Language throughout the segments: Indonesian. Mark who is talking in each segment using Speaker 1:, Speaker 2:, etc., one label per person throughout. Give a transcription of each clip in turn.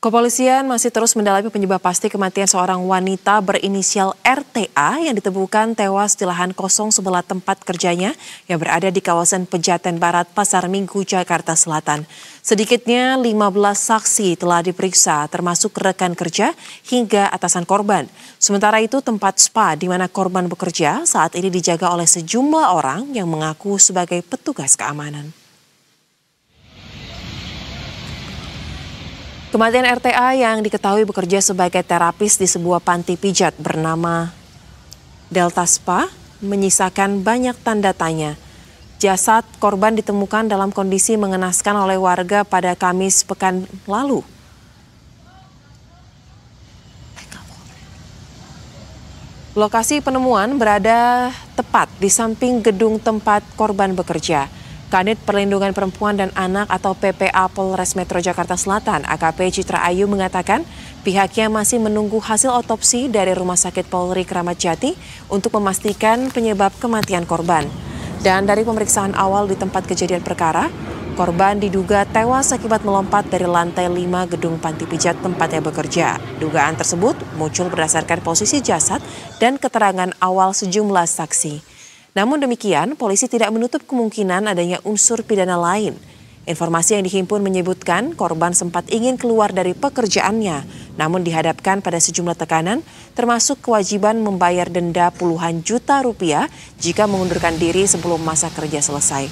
Speaker 1: Kepolisian masih terus mendalami penyebab pasti kematian seorang wanita berinisial RTA yang ditemukan tewas di lahan kosong sebelah tempat kerjanya yang berada di kawasan Pejaten Barat, Pasar Minggu, Jakarta Selatan. Sedikitnya 15 saksi telah diperiksa termasuk rekan kerja hingga atasan korban. Sementara itu tempat spa di mana korban bekerja saat ini dijaga oleh sejumlah orang yang mengaku sebagai petugas keamanan. Kematian RTA yang diketahui bekerja sebagai terapis di sebuah panti pijat bernama Delta Spa menyisakan banyak tanda tanya. Jasad korban ditemukan dalam kondisi mengenaskan oleh warga pada Kamis pekan lalu. Lokasi penemuan berada tepat di samping gedung tempat korban bekerja. Kanit Perlindungan Perempuan dan Anak atau PPA Polres Metro Jakarta Selatan AKP Citra Ayu mengatakan pihaknya masih menunggu hasil otopsi dari Rumah Sakit Polri Kramat Jati untuk memastikan penyebab kematian korban. Dan dari pemeriksaan awal di tempat kejadian perkara, korban diduga tewas akibat melompat dari lantai 5 gedung panti pijat tempatnya bekerja. Dugaan tersebut muncul berdasarkan posisi jasad dan keterangan awal sejumlah saksi. Namun demikian, polisi tidak menutup kemungkinan adanya unsur pidana lain. Informasi yang dihimpun menyebutkan korban sempat ingin keluar dari pekerjaannya, namun dihadapkan pada sejumlah tekanan, termasuk kewajiban membayar denda puluhan juta rupiah jika mengundurkan diri sebelum masa kerja selesai.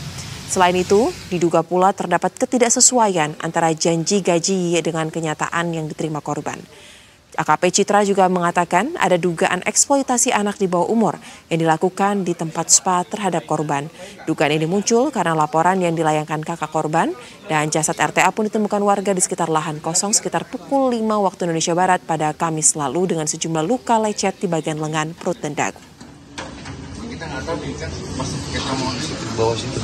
Speaker 1: Selain itu, diduga pula terdapat ketidaksesuaian antara janji gaji dengan kenyataan yang diterima korban. AKP Citra juga mengatakan ada dugaan eksploitasi anak di bawah umur yang dilakukan di tempat spa terhadap korban. Dugaan ini muncul karena laporan yang dilayangkan kakak korban dan jasad RTA pun ditemukan warga di sekitar lahan kosong sekitar pukul 5 waktu Indonesia Barat pada Kamis lalu dengan sejumlah luka lecet di bagian lengan, perut, dan dagu.
Speaker 2: Kita nggak tahu kan pas kita mau di bawah situ.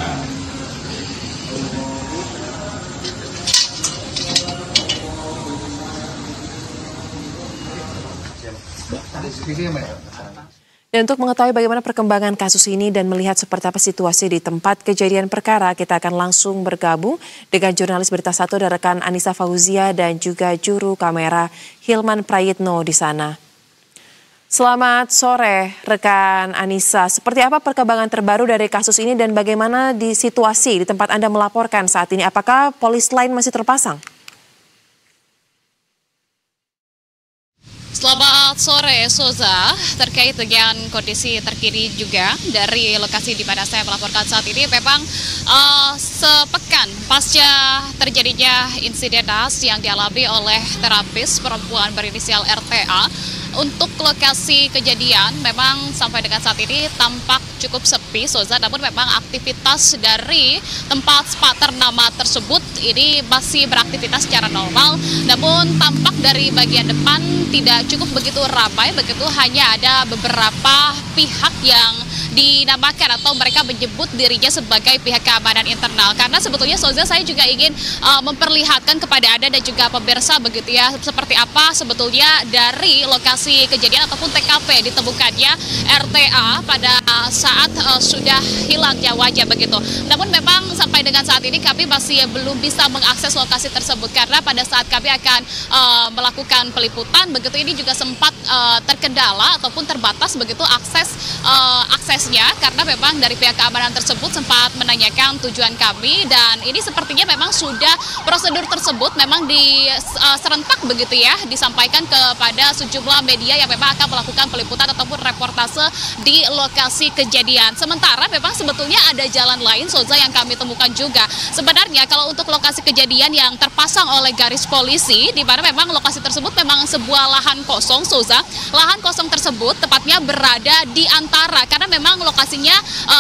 Speaker 1: Dan untuk mengetahui bagaimana perkembangan kasus ini dan melihat seperti apa situasi di tempat kejadian perkara, kita akan langsung bergabung dengan jurnalis Berita Satu dan rekan Anissa Fauzia dan juga juru kamera Hilman Prayitno di sana. Selamat sore rekan Anissa, seperti apa perkembangan terbaru dari kasus ini dan bagaimana di situasi di tempat Anda melaporkan saat ini? Apakah polis lain masih terpasang?
Speaker 3: Selamat sore, Soza. Terkait dengan kondisi terkini juga dari lokasi di mana saya melaporkan saat ini, memang sepekan pasca terjadinya insiden naas yang dialami oleh terapis perempuan berinisial RTA, untuk lokasi kejadian memang sampai dengan saat ini tampak cukup sepi, Soza, namun memang aktivitas dari tempat spa ternama tersebut ini masih beraktivitas secara normal, namun tampak dari bagian depan tidak cukup begitu ramai, begitu hanya ada beberapa pihak yang dinamakan atau mereka menyebut dirinya sebagai pihak keamanan internal. Karena sebetulnya, Soza, saya juga ingin memperlihatkan kepada Anda dan juga pemirsa begitu ya, seperti apa sebetulnya dari lokasi kejadian ataupun TKP ditemukannya RTA pada saat sudah hilang nyawanya begitu. Namun memang sampai dengan saat ini kami masih belum bisa mengakses lokasi tersebut karena pada saat kami akan melakukan peliputan begitu ini juga sempat terkendala ataupun terbatas begitu aksesnya karena memang dari pihak keamanan tersebut sempat menanyakan tujuan kami dan ini sepertinya memang sudah prosedur tersebut memang serentak begitu ya disampaikan kepada sejumlah media yang memang akan melakukan peliputan ataupun reportase di lokasi kejadian. Sementara memang sebetulnya ada jalan lain, Soza, yang kami temukan juga. Sebenarnya kalau untuk lokasi kejadian yang terpasang oleh garis polisi, di mana memang lokasi tersebut memang sebuah lahan kosong, Soza. Lahan kosong tersebut tepatnya berada di antara, karena memang lokasinya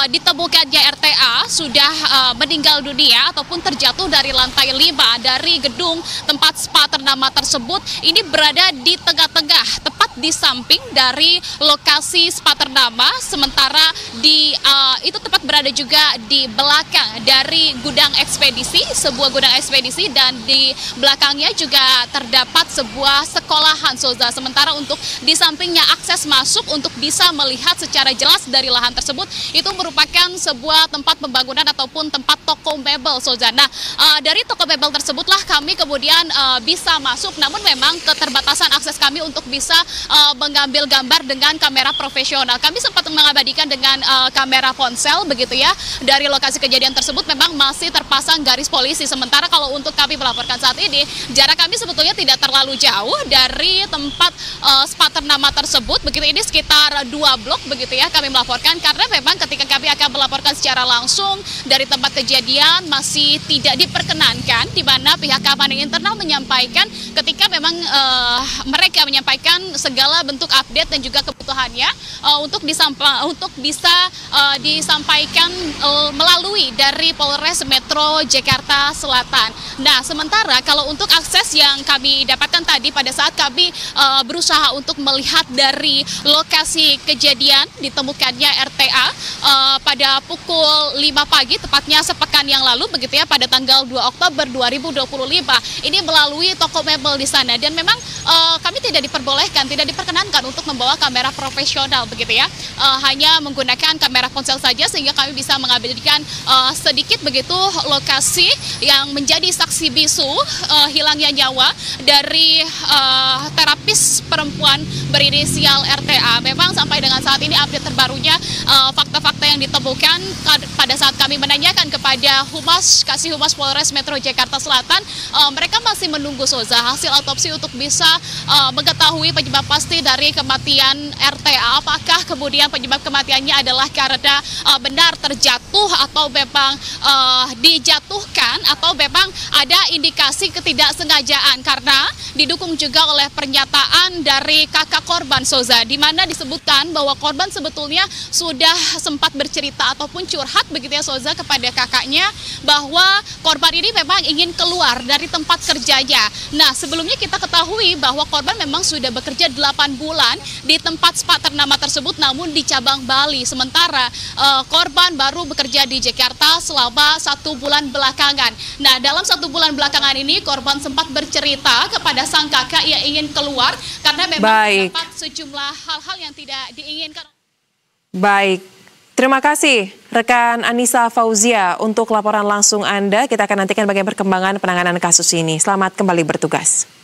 Speaker 3: ditemukannya RTA sudah meninggal dunia ataupun terjatuh dari lantai 5 dari gedung tempat spa ternama tersebut. Ini berada di tengah-tengah, tepat di samping dari lokasi spa ternama, sementara itu tepat berada juga di belakang dari gudang ekspedisi, sebuah gudang ekspedisi dan di belakangnya juga terdapat sebuah sekolahan Soza. Sementara untuk di sampingnya akses masuk untuk bisa melihat secara jelas dari lahan tersebut itu merupakan sebuah tempat pembangunan ataupun tempat toko mebel Soza. Nah, dari toko mebel tersebutlah kami kemudian bisa masuk, namun memang keterbatasan akses kami untuk bisa mengambil gambar dengan kamera profesional. Kami sempat mengabadikan dengan kamera ponsel begitu ya. Dari lokasi kejadian tersebut memang masih terpasang garis polisi. Sementara kalau untuk kami melaporkan saat ini, jarak kami sebetulnya tidak terlalu jauh dari tempat spa ternama tersebut. Begitu, ini sekitar 2 blok begitu ya kami melaporkan, karena memang ketika kami akan melaporkan secara langsung dari tempat kejadian masih tidak diperkenankan, di mana pihak keamanan internal menyampaikan ketika memang mereka menyampaikan segala bentuk update dan juga kebutuhannya untuk bisa disampaikan melalui dari Polres Metro Jakarta Selatan. Nah, sementara kalau untuk akses yang kami dapatkan tadi pada saat kami berusaha untuk melihat dari lokasi kejadian ditemukannya RTA pada pukul 5 pagi, tepatnya sepekan yang lalu begitu ya, pada tanggal 2 Oktober 2025. Ini melalui toko mebel di sana, dan memang kami tidak diperkenankan untuk membawa kamera profesional begitu ya. Hanya menggunakan kamera ponsel saja sehingga kami bisa mengabadikan sedikit begitu lokasi yang menjadi saksi bisu hilangnya nyawa dari terapis perempuan berinisial RTA. Memang sampai dengan saat ini update terbarunya, fakta-fakta yang ditemukan pada saat kami menanyakan kepada Kasih Humas Polres Metro Jakarta Selatan, mereka masih menunggu Soza hasil otopsi untuk bisa mengetahui penyebab pasti dari kematian RTA. Apakah kemudian penyebab kematiannya adalah karena benar terjatuh atau memang dijatuhkan, atau memang ada indikasi ketidaksengajaan, karena didukung juga oleh pernyataan dari kakak korban Soza, di mana disebutkan bahwa korban sebetulnya sudah sempat bercerita ataupun curhat begitu ya Soza kepada kakaknya, bahwa korban ini memang ingin keluar dari tempat kerjanya. Nah, sebelumnya kita ketahui bahwa korban memang sudah bekerja 8 bulan di tempat spa ternama tersebut, namun di cabang Bali. Sementara korban baru bekerja di Jakarta selama 1 bulan belakangan. Nah, dalam 1 bulan belakangan ini korban sempat bercerita kepada sang kakak yang ingin keluar karena memang terdapat sejumlah hal-hal yang tidak diinginkan.
Speaker 1: Baik, terima kasih rekan Anissa Fauzia untuk laporan langsung Anda. Kita akan nantikan bagaimana perkembangan penanganan kasus ini. Selamat kembali bertugas.